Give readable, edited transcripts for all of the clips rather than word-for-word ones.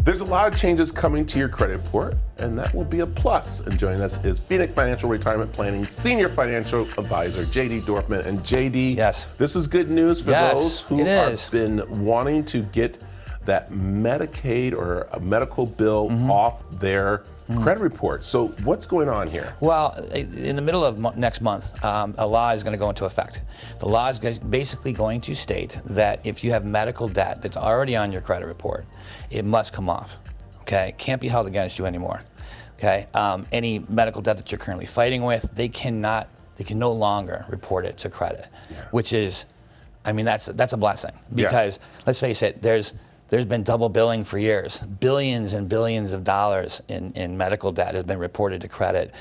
There's a lot of changes coming to your credit report, and that will be a plus. And joining us is Phoenix Financial Retirement Planning Senior Financial Advisor JD Dorfman. And JD, yes, this is good news for those who have been wanting to get that Medicaid or a medical bill off their credit report. So what's going on here? Well, in the middle of next month, a law is going to go into effect. The law is basically going to state that if you have medical debt that's already on your credit report, it must come off. Okay, it can't be held against you anymore. Okay, any medical debt that you're currently fighting with, they can no longer report it to credit, which is, I mean, that's a blessing because let's face it, there's been double billing for years. Billions and billions of dollars in medical debt has been reported to credit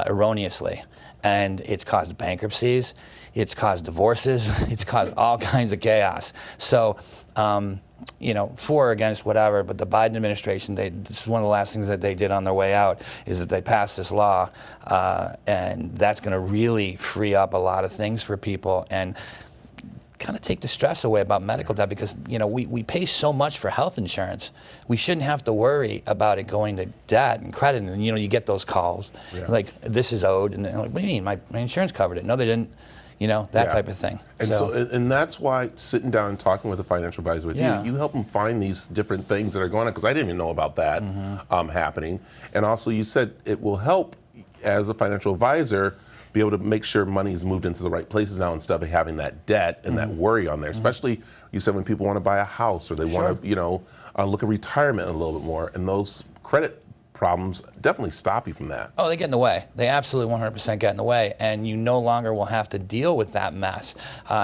erroneously. And it's caused bankruptcies, it's caused divorces, it's caused all kinds of chaos. So, for or against whatever, but the Biden administration, this is one of the last things that they did on their way out, is that they passed this law, and that's going to really free up a lot of things for people and kind of take the stress away about medical debt because, we pay so much for health insurance. We shouldn't have to worry about it going to debt and credit. And, you get those calls like, this is owed. And they're like, what do you mean? My insurance covered it. No, they didn't. That type of thing. And and that's why sitting down and talking with a financial advisor with you help them find these different things that are going on, because I didn't even know about that happening. And also you said it will help as a financial advisor be able to make sure money is moved into the right places now instead of having that debt and that worry on there. Especially, you said when people want to buy a house or they want to, look at retirement a little bit more, and those credit problems definitely stop you from that. Oh, they get in the way. They absolutely 100% get in the way, and you no longer will have to deal with that mess.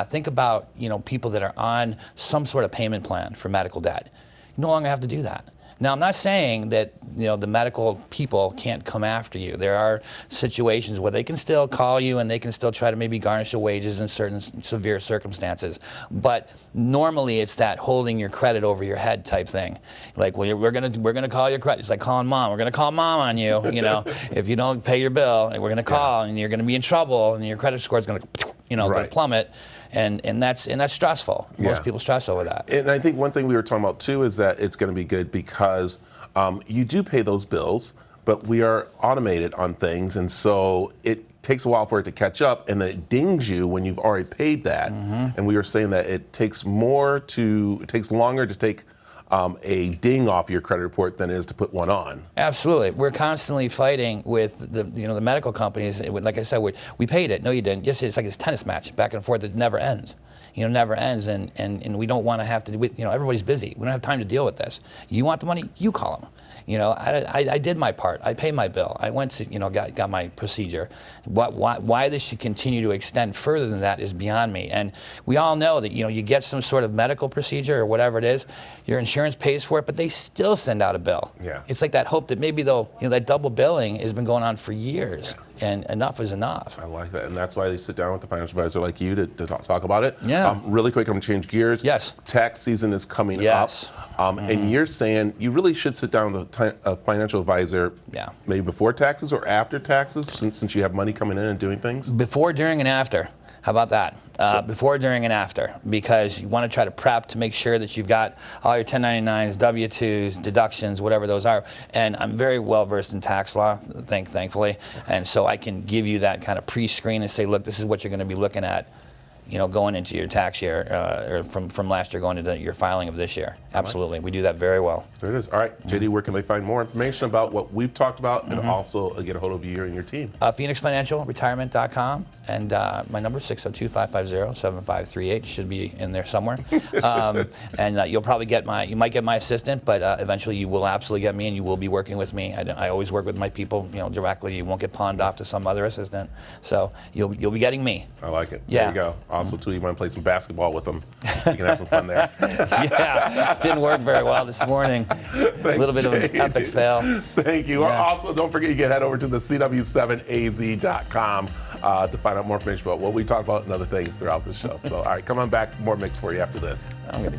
Think about, people that are on some sort of payment plan for medical debt. You no longer have to do that. Now, I'm not saying that the medical people can't come after you. There are situations where they can still call you and they can still try to maybe garnish your wages in certain severe circumstances. But normally, it's that holding your credit over your head type thing. Like, well, we're gonna call your credit. It's like calling mom. We're gonna call mom on you. If you don't pay your bill, and we're gonna call, and you're gonna be in trouble, and your credit score is gonna, gonna plummet. And that's stressful. Most people stress over that. And I think one thing we were talking about too is that it's going to be good because you do pay those bills, but we are automated on things, and so it takes a while for it to catch up, and then it dings you when you've already paid that. And we were saying that it takes longer to take a ding off your credit report than it is to put one on. Absolutely. We're constantly fighting with the medical companies. Like I said, we paid it. No, you didn't. Yes, it's like this tennis match, back and forth. It never ends. Never ends. And we don't want to have to do it. Everybody's busy. We don't have time to deal with this. You want the money? You call them. I did my part. I paid my bill. I went to, got my procedure. Why this should continue to extend further than that is beyond me. And we all know that, you get some sort of medical procedure or whatever it is, your insurance pays for it, but they still send out a bill. Yeah. It's like that hope that maybe they'll, that double billing has been going on for years. And enough is enough. I like that, and that's why they sit down with a financial advisor like you to talk about it. Yeah. Really quick, I'm going to change gears. Yes. Tax season is coming up. And you're saying you really should sit down with a financial advisor maybe before taxes or after taxes, since you have money coming in and doing things? Before, during, and after. How about that? Before, during, and after, because you want to try to prep to make sure that you've got all your 1099s, W-2s, deductions, whatever those are. And I'm very well versed in tax law, thankfully, and so I can give you that kind of pre-screen and say, look, this is what you're going to be looking at, going into your tax year, or from last year going into your filing of this year. Absolutely, we do that very well. There it is. All right, JD, where can they find more information about what we've talked about and also get a hold of you and your team? PhoenixFinancialRetirement.com, and my number is 602-550-7538. Should be in there somewhere. And you'll probably you might get my assistant, but eventually you will absolutely get me, and you will be working with me. I always work with my people, directly. You won't get pawned off to some other assistant. So you'll be getting me. I like it. Yeah. There you go. Also, too, you want to play some basketball with them. You can have some fun there. Yeah, it didn't work very well this morning. Thanks, a little bit of an epic fail. Thank you. Yeah. Also, don't forget, you can head over to the CW7AZ.com to find out more information about what we talked about and other things throughout the show. So, all right, come on back. More mix for you after this.